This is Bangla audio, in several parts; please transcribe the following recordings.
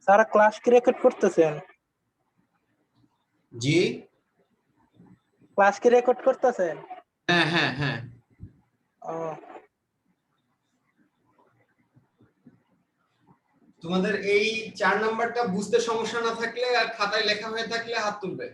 স্যার ক্লাস কি রেকর্ড করতেছেন? জি, ক্লাস কি রেকর্ড করতেছেন? হ্যাঁ হ্যাঁ হ্যাঁ। ও, তোমাদের এই 4 নাম্বারটা বুঝতে সমস্যা না থাকলে আর খাতায় লেখা হয়ে থাকলে হাত তুলবে।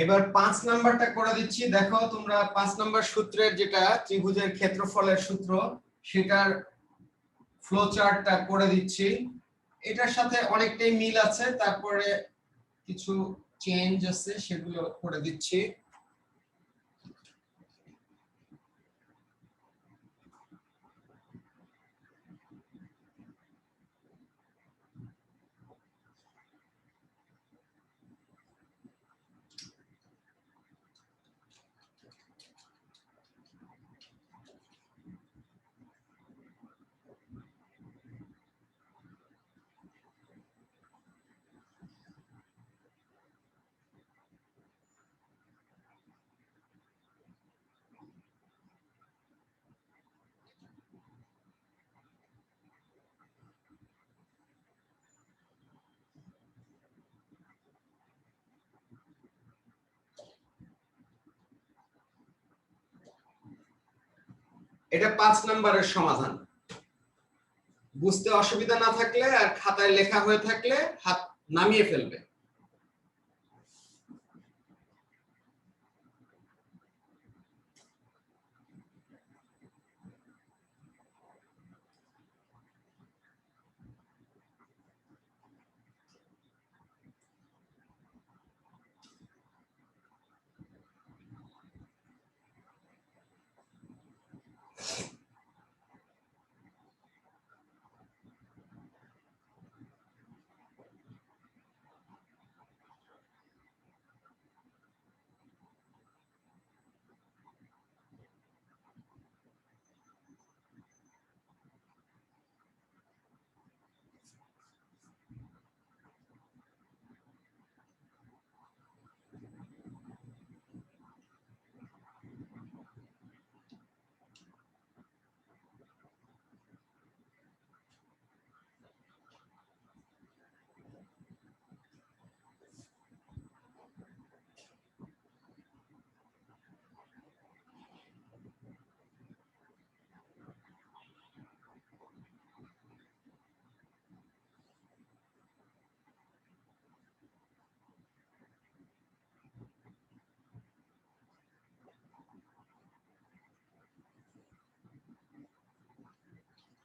এবার 5 নাম্বারটা করে দিচ্ছি। দেখো তোমরা 5 নাম্বার সূত্রের যেটা ত্রিভুজের ক্ষেত্রফলের সূত্র সেটার ফ্লো চার্টটা করে দিচ্ছি। এটার সাথে অনেকটাই মিল আছে, তারপরে কিছু চেঞ্জ আছে সেগুলো করে দিচ্ছি। এটা 5 নাম্বারের সমাধান। বুঝতে অসুবিধা না থাকলে আর খাতায় লেখা হয়ে থাকলে হাত নামিয়ে ফেলবে।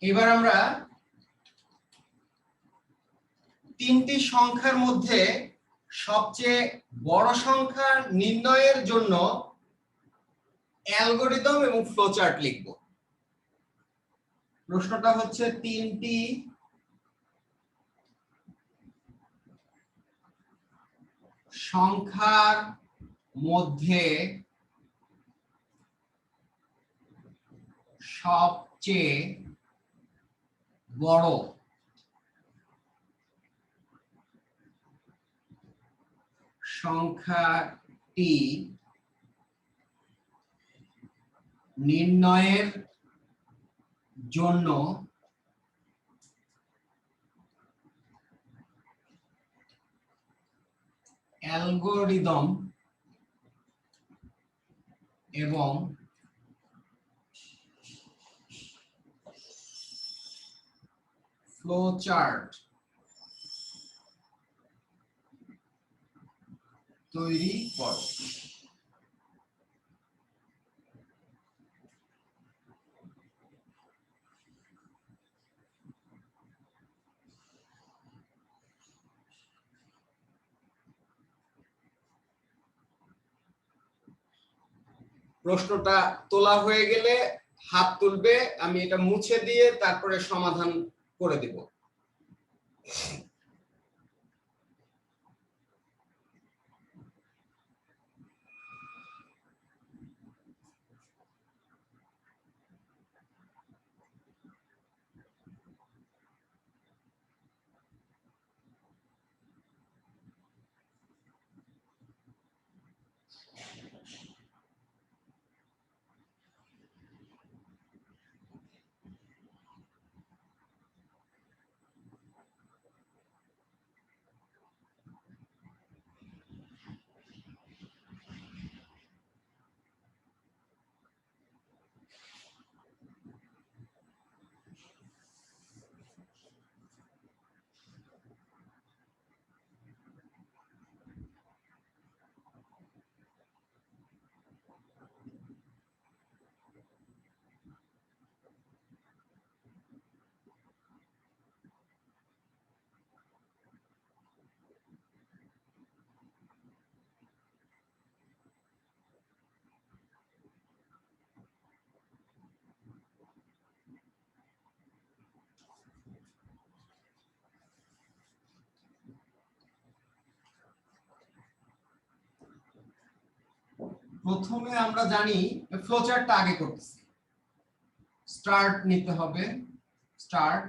এবার আমরা তিনটি সংখ্যার মধ্যে সবচেয়ে বড় সংখ্যা নির্ণয়ের জন্য অ্যালগরিদম এবং ফ্লোচার্ট লিখব। প্রশ্নটা হচ্ছে তিনটি সংখ্যার মধ্যে সবচেয়ে বড় সংখ্যাটি নির্ণয়ের জন্য অ্যালগরিদম এবং ফ্লোচার্ট তৈরি করো। প্রশ্নটা তোলা হয়ে গেলে হাত তুলবে, আমি এটা মুছে দিয়ে তারপরে সমাধান করে দিব। প্রথমে আমরা জানি ফ্লোচার্টটা আগে করতেছি। স্টার্ট নিতে হবে, স্টার্ট।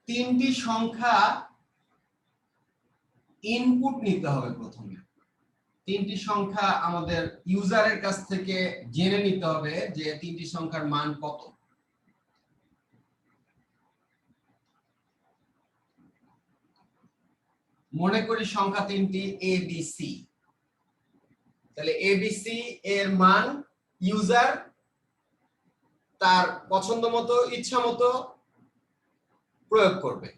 তিনটি সংখ্যা ইনপুট নিতে হবে প্রথমে। তিনটি সংখ্যা আমাদের ইউজারের কাছ থেকে জেনে নিতে হবে যে তিনটি সংখ্যার মান কত। মনে করি সংখ্যা তিনটি ABC। তাহলে ABC এর মান ইউজার তার পছন্দ মতো ইচ্ছা মতো প্রয়োগ করবে।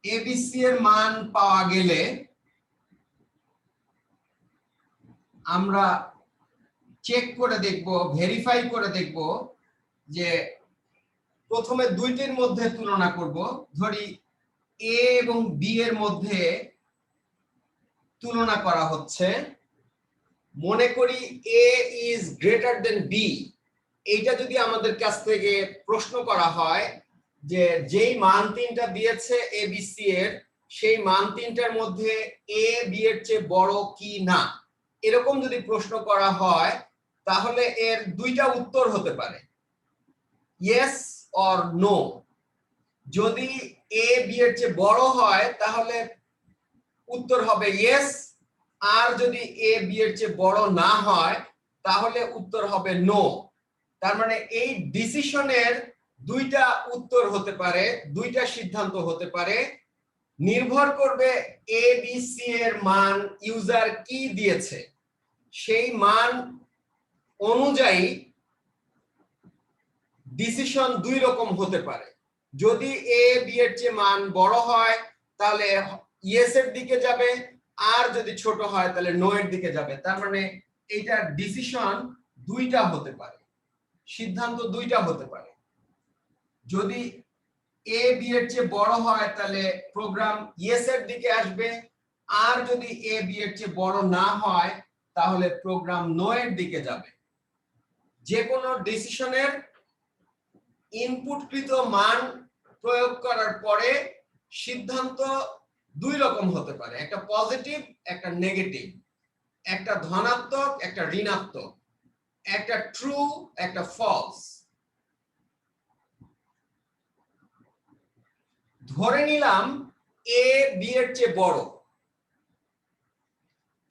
ABC এর মান পাওয়া গেলে আমরা চেক করে দেখব, ভেরিফাই করে দেখব যে প্রথমে দুইটির মধ্যে তুলনা করব। ধরি A এবং B এর মধ্যে তুলনা করা হচ্ছে। মনে করি A is greater than B। এইটা যদি আমাদের কাছ থেকে প্রশ্ন করা হয় যে যেই মান তিনটা দিয়েছে ABC এর, সেই মান তিনটার মধ্যে A B এর চেয়ে বড় কি না, এরকম যদি প্রশ্ন করা হয় তাহলে এর দুইটা উত্তর হতে পারে, ইয়েস অর নো। যদি A B এর চেয়ে বড় হয় তাহলে উত্তর হবে ইয়েস, আর যদি A B এর চেয়ে বড় না হয় তাহলে উত্তর হবে নো। তার মানে এই ডিসিশনের দুইটা উত্তর হতে পারে, দুইটা সিদ্ধান্ত হতে পারে, নির্ভর করবে A B C এর মান ইউজার কি দিয়েছে সেই মান অনুযায়ী ডিসিশন দুই রকম হতে পারে। যদি A B এর চেয়ে মান বড় হয় তাহলে ইয়েস এর দিকে যাবে, আর যদি ছোট হয় তাহলে নো এর দিকে যাবে। তার মানে এইটার ডিসিশন দুইটা হতে পারে, সিদ্ধান্ত দুইটা হতে পারে। যদি A B এর চেয়ে বড় হয় তাহলে প্রোগ্রাম ইয়েস এর দিকে আসবে, আর যদি A B এর চেয়ে বড় না হয় তাহলে প্রোগ্রাম নো এর দিকে যাবে। যে কোনো ডিসিশনের ইনপুটকৃত মান প্রয়োগ করার পরে সিদ্ধান্ত দুই রকম হতে পারে, একটা পজিটিভ একটা নেগেটিভ, একটা ধনাত্মক একটা ঋণাত্মক, একটা ট্রু একটা ফলস। ধরে নিলাম A B এর চেয়ে বড়,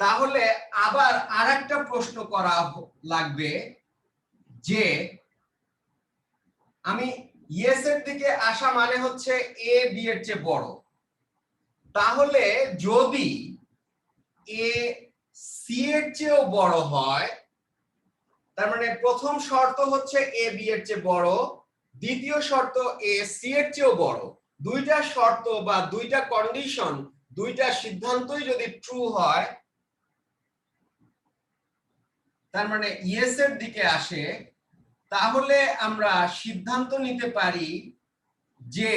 তাহলে আবার আরেকটা প্রশ্ন করা লাগবে যে আমি ইয়েস এর দিকে আসা মানে হচ্ছে A B এর চেয়ে বড়, তাহলে যদি A C এর চেয়েও বড় হয়, তার মানে প্রথম শর্ত হচ্ছে A B এর চেয়ে বড়, দ্বিতীয় শর্ত A C এর চেয়েও বড়। দুইটা শর্ত বা দুইটা কন্ডিশন, দুইটা সিদ্ধান্তই যদি ট্রু হয় তার মানে ইয়েস এর দিকে আসে, তাহলে আমরা সিদ্ধান্ত নিতে পারি যে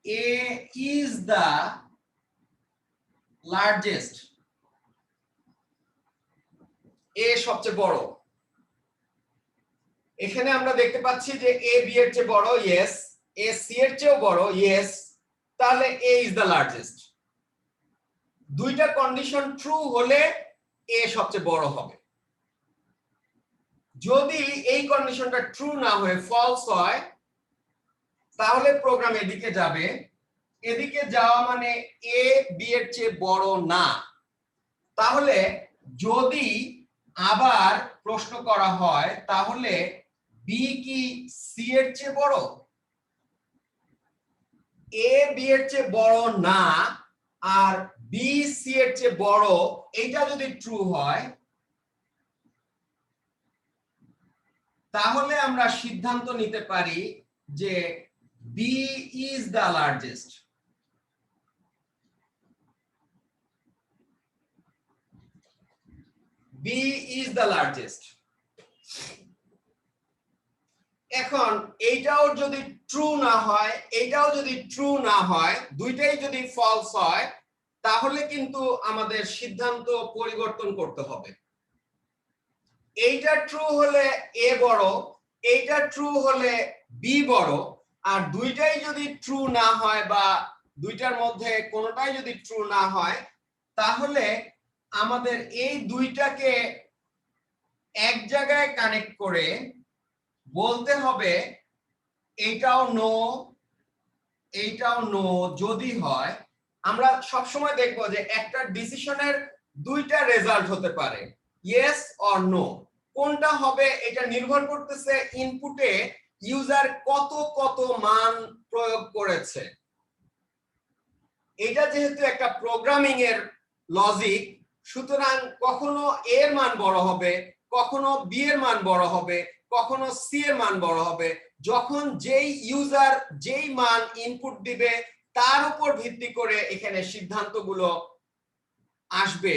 A is the লার্জেস্ট, এ সবচেয়ে বড়। এখানে আমরা দেখতে পাচ্ছি যে এ বি এর চেয়ে বড়, ইয়েস। এ সি এর চেয়েও বড়, ইয়েস। তাহলে এ ইজ দ্য লার্জেস্ট। দুইটা কন্ডিশন ট্রু হলে এ সবচেয়ে বড় হবে। যদি এই কন্ডিশনটা ট্রু না হয়ে ফলস হয়, তাহলে প্রোগ্রাম এদিকে যাবে। এদিকে যাওয়া মানে এ বি এর চেয়ে বড় না। তাহলে যদি আবার প্রশ্ন করা হয়, তাহলে বি কি সি এর চেয়ে বড়? এ বি এর চেয়ে বড় না আর বি সি এর চেয়ে বড়, এইটা যদি ট্রু হয়, তাহলে আমরা সিদ্ধান্ত নিতে পারি যে B is the largest. B is the largest. এখন এইটাও যদি ট্রু না হয়, এইটাও যদি ট্রু না হয়, দুইটাই যদি ফলস হয়, তাহলে কিন্তু আমাদের সিদ্ধান্ত পরিবর্তন করতে হবে। এইটা ট্রু হলে এ বড়, এইটা ট্রু হলে বি বড়। আর দুইটাই যদি ট্রু না হয় বা দুইটার মধ্যে কোনোটাই যদি ট্রু না হয়, তাহলে আমাদের এই দুইটাকে এক জায়গায় কানেক্ট করে বলতে হবে এইটাও নো, এইটাও নো। যদি হয়, আমরা সব সময় দেখবো যে একটা ডিসিশনের দুইটা রেজাল্ট হতে পারে, ইয়েস অর নো। কোনটা হবে এটা নির্ভর করতেছে ইনপুটে ইউজার কত কত মান প্রয়োগ করেছে। এটা যেহেতু একটা প্রোগ্রামিং এর লজিক, সুতরাং কখনো এ এর মান বড় হবে, কখনো বি এর মান বড় হবে, কখনো সি এর মান বড় হবে, যখন যেই ইউজার যেই মান ইনপুট দিবে তার উপর ভিত্তি করে এখানে সিদ্ধান্তগুলো আসবে।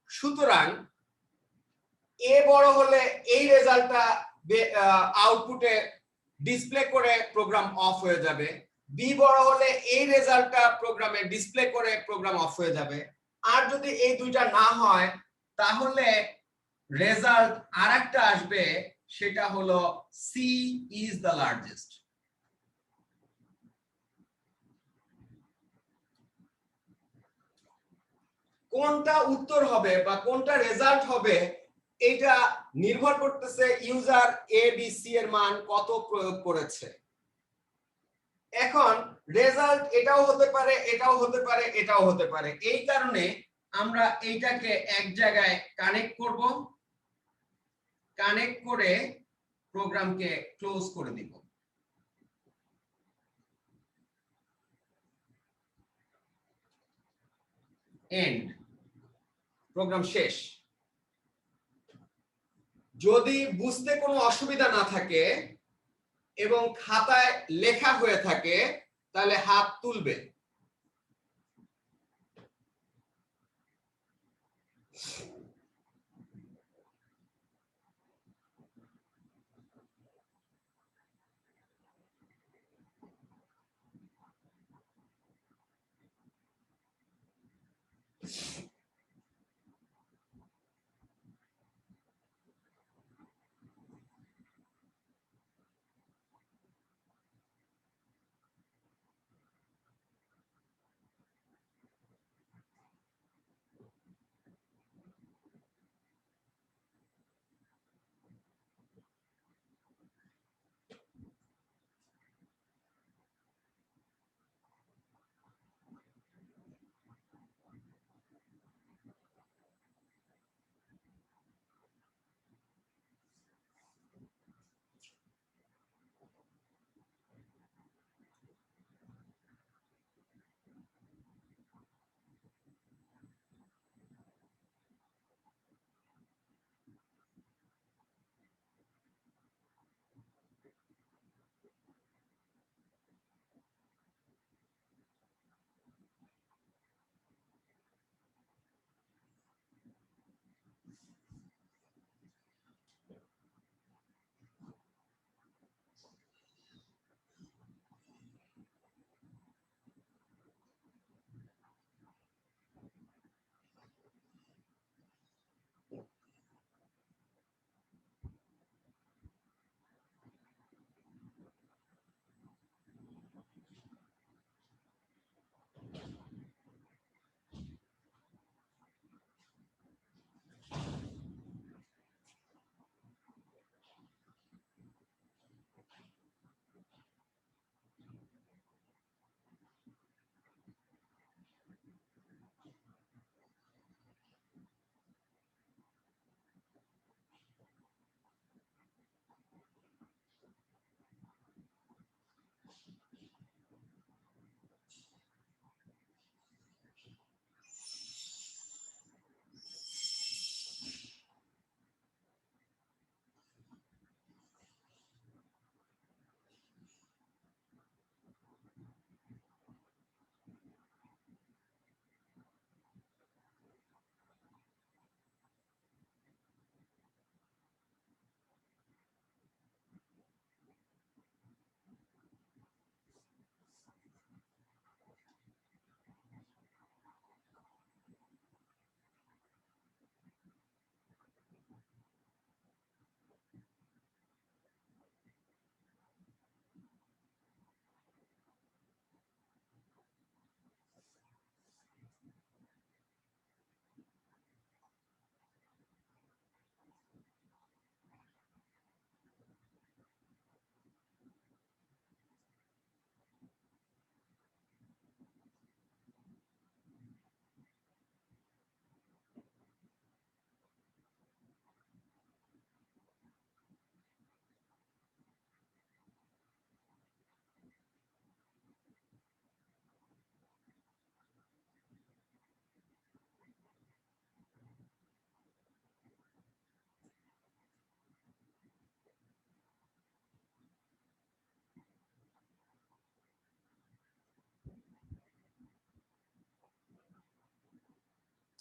সুতরাং এ বড় হলে এই রেজাল্টটা আউটপুটে ডিসপ্লে করে প্রোগ্রাম অফ হয়ে যাবে, বি বড় হলে এই রেজাল্টটা প্রোগ্রামে ডিসপ্লে করে প্রোগ্রাম অফ হয়ে যাবে। আর যদি এই দুইটা না হয়, তাহলে রেজাল্ট আরেকটা আসবে, সেটা হলো সি ইজ দ্য লার্জেস্ট। কোনটা উত্তর হবে বা কোনটা রেজাল্ট হবে, এটা নির্ভর করতেছে ইউজার এ বি সি এর মান কত প্রয়োগ করেছে। এখন রেজাল্ট এটাও হতে পারে, এটাও হতে পারে, এটাও হতে পারে। এই কারণে আমরা এইটাকে এক জায়গায় কানেক্ট করব, কানেক্ট করে প্রোগ্রামকে ক্লোজ করে দিব। এন্ড, প্রোগ্রাম শেষ। যদি বুঝতে কোনো অসুবিধা না থাকে এবং খাতায় লেখা হয়ে থাকে, তাহলে হাত তুলবে।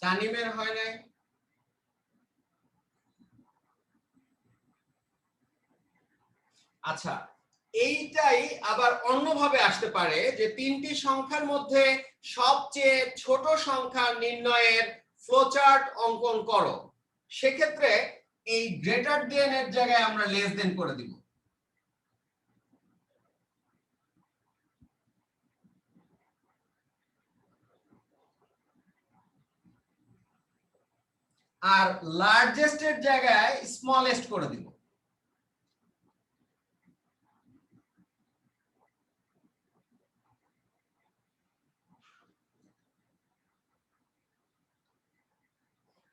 তানিমের হয় নাই? আচ্ছা, এইটাই আবার অন্যভাবে আসতে পারে যে তিনটি সংখ্যার মধ্যে সবচেয়ে ছোট সংখ্যা নির্ণয়ের ফ্লোচার্ট অঙ্কন করো। সেক্ষেত্রে এই গ্রেটার দেন এর জায়গায় আমরা লেস দেন করে দিব। আর লার্জেস্ট এর জায়গায় স্মলেস্ট করে দিব।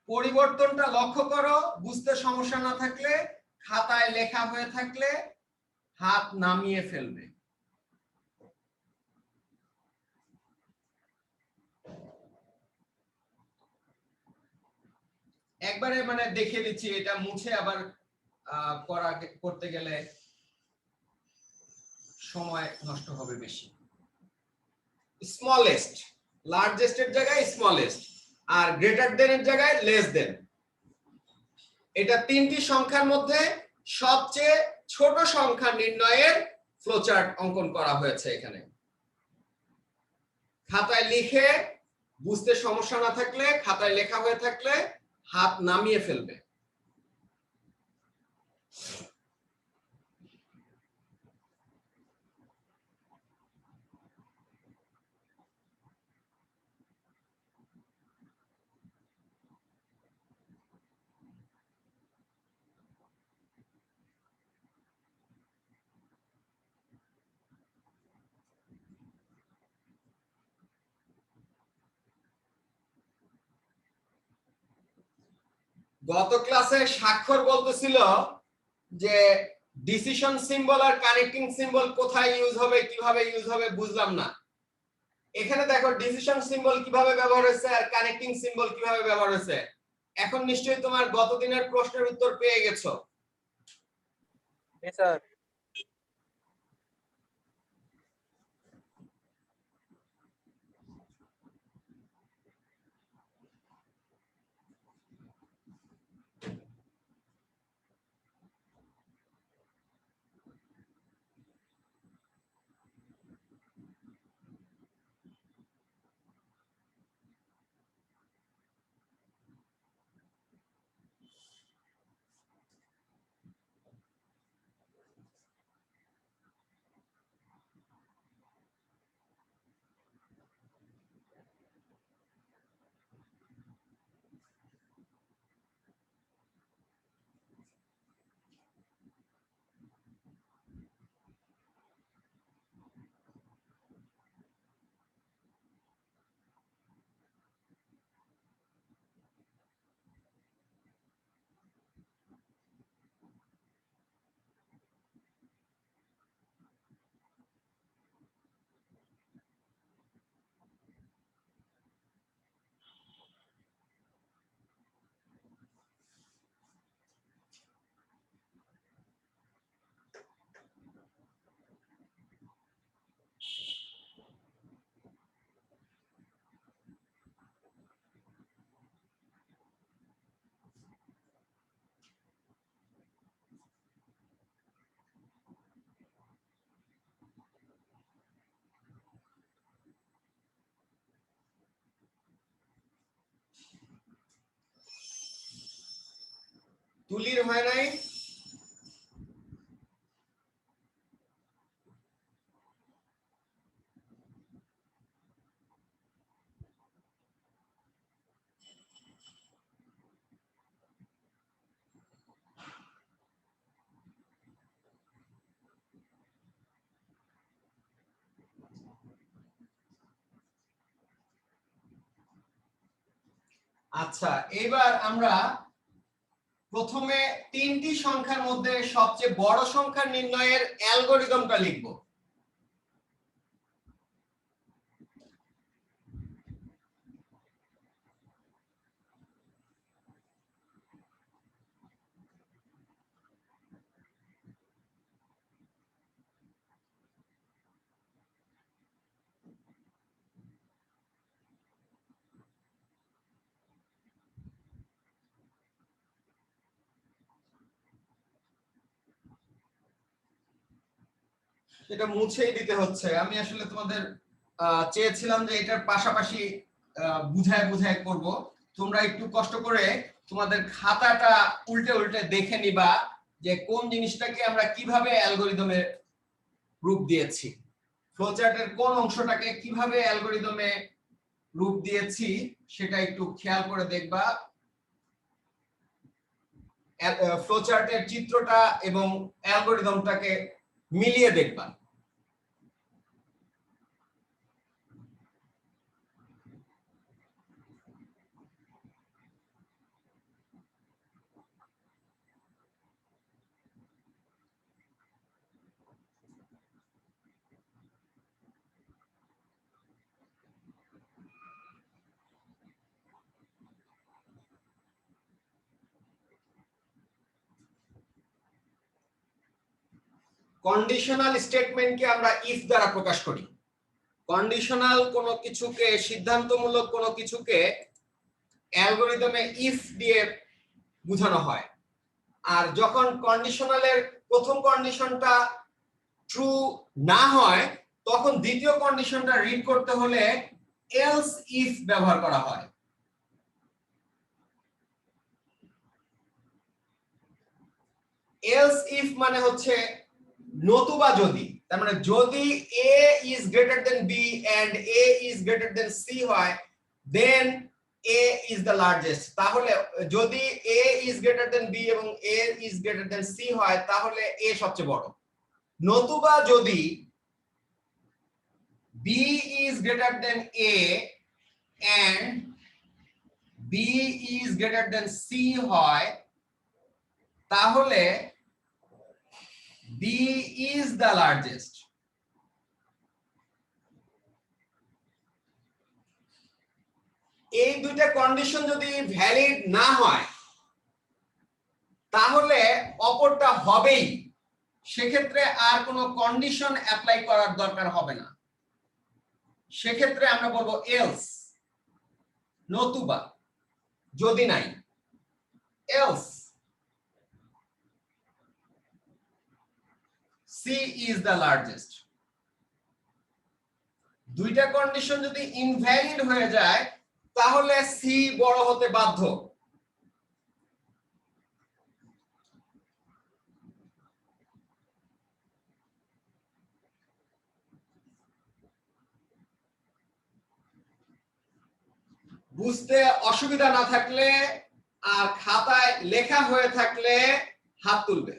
পরিবর্তনটা লক্ষ্য করো, বুঝতে সমস্যা না থাকলে, খাতায় লেখা হয়ে থাকলে হাত নামিয়ে ফেলবে। একবারে মানে দেখিয়ে দিচ্ছি, এটা মুছে আবার করতে গেলে সময় নষ্ট হবে বেশি। স্মলেস্ট, লার্জেস্ট এর জায়গায় স্মলেস্ট, আর গ্রেটার দেন এর জায়গায় লেস দেন। এটা তিনটি সংখ্যার মধ্যে সবচেয়ে ছোট সংখ্যা নির্ণয়ের ফ্লোচার্ট অঙ্কন করা হয়েছে এখানে। খাতায় লিখে, বুঝতে সমস্যা না থাকলে, খাতায় লেখা হয়ে থাকলে হাত নামিয়ে ফেলবে। গত ক্লাসে স্বাক্ষর বলতেছিল যে ডিসিশন সিম্বল আর কানেক্টিং সিম্বল কোথায় ইউজ হবে, কিভাবে ইউজ হবে বুঝলাম না। এখানে দেখো ডিসিশন সিম্বল কিভাবে ব্যবহার হয়েছে আর কানেক্টিং সিম্বল কিভাবে ব্যবহার হয়েছে। এখন নিশ্চয়ই তোমার গত দিনের প্রশ্নের উত্তর পেয়ে গেছো। স্যার। তুলির হয় নাই? আচ্ছা, এবার আমরা প্রথমে তিনটি সংখ্যার মধ্যে সবচেয়ে বড় সংখ্যা নির্ণয়ের অ্যালগরিদমটা লিখব। সেটা মুছেই দিতে হচ্ছে। আমি আসলে তোমাদের চেয়েছিলাম যে এটার পাশাপাশি বুঝায় বুঝায় করব। তোমরা একটু কষ্ট করে তোমাদের খাতাটা উল্টে উল্টে দেখে নিবা যে কোন জিনিসটাকে আমরা কিভাবে অ্যালগরিদমে রূপ দিয়েছি, ফ্লোচার্টের কোন অংশটাকে কিভাবে অ্যালগরিদমে রূপ দিয়েছি সেটা একটু খেয়াল করে দেখবা। ফ্লোচার্টের চিত্রটা এবং অ্যালগরিদমটাকে মিলিয়ে দেখবা। কন্ডিশনাল স্টেটমেন্টকে আমরা ইফ দ্বারা প্রকাশ করি। কন্ডিশনাল কোনো কিছুকে, সিদ্ধান্তমূলক কোনো কিছুকে অ্যালগরিদমে ইফ দিয়ে বোঝানো হয়। আর যখন কন্ডিশনালের প্রথম কন্ডিশনটা ট্রু না হয় তখন দ্বিতীয় কন্ডিশনটা রিড করতে হলে এলস ইফ ব্যবহার করা হয়। এলস ইফ মানে হচ্ছে নতুবা যদি, তার মানে যদি a is greater than b and a is greater than c হয় then a is the largest। তাহলে যদি a is greater than b এবং a is greater than c হয় তাহলে a সবচেয়ে বড়। নতুবা যদি b is greater than a and b is greater than c হয় তাহলে b is the largest। এই দুইটা কন্ডিশন যদি ভ্যালিড না হয় তাহলে অপরটা হবেই, সেক্ষেত্রে আর কোনো কন্ডিশন অ্যাপ্লাই করার দরকার হবে না। সেক্ষেত্রে আমরা বলবো এলস, নতুবা, যদি নাই, else C is the largest. দুইটা কন্ডিশন যদি ইনভ্যালিড হয়ে যায় তাহলে সি বড় হতে বাধ্য। বুঝতে অসুবিধা না থাকলে আর খাতায় লেখা হয়ে থাকলে হাত তুলবে।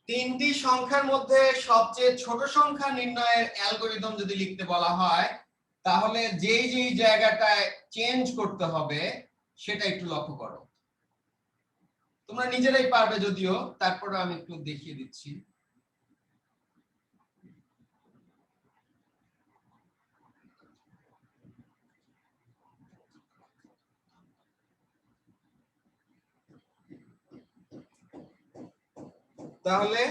তিনটি সংখ্যার মধ্যে সবচেয়ে ছোট সংখ্যা নির্ণয়ের অ্যালগরিদম যদি লিখতে বলা হয় তাহলে যেই যেই জায়গাটায় চেঞ্জ করতে হবে সেটা একটু লক্ষ্য করো। তোমরা নিজেরাই পারবে যদিও, তারপরে আমি একটু দেখিয়ে দিচ্ছি। তাহলে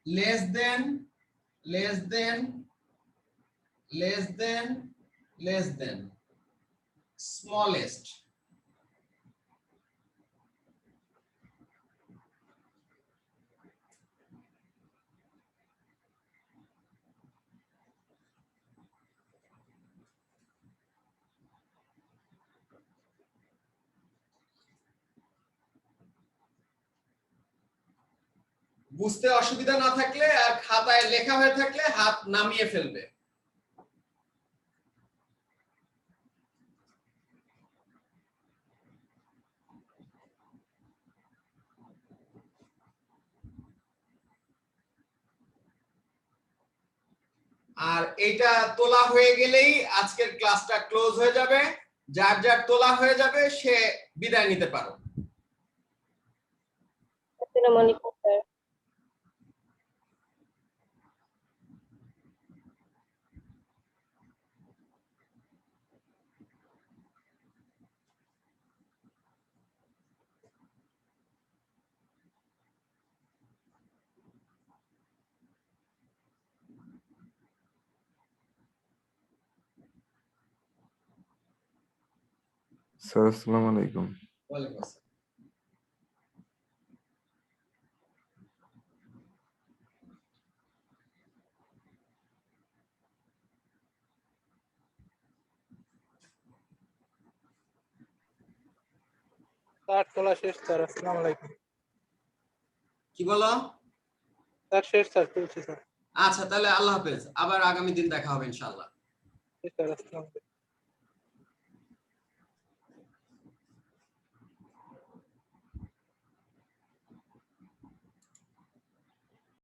less than less than less than less than smallest, বুঝতে অসুবিধা না থাকলে আর খাতায় লেখা হয়ে থাকলে হাত নামিয়ে ফেলবে। আর এটা তোলা হয়ে গেলেই আজকের ক্লাসটা ক্লোজ হয়ে যাবে। যার যার তোলা হয়ে যাবে সে বিদায় নিতে পারো। আসসালামু আলাইকুম স্যার। স্যার আসসালামু আলাইকুম। ওয়ালাইকুম আসসালাম। স্যার তোলা শেষ স্যার, আসসালামু আলাইকুম। কি বলো? স্যার শেষ স্যার, তুলছি স্যার। আচ্ছা তাহলে আল্লাহ হাফেজ, আবার আগামী দিন দেখা হবে ইনশাআল্লাহ। শেষ স্যার, আসসালামু আলাইকুম।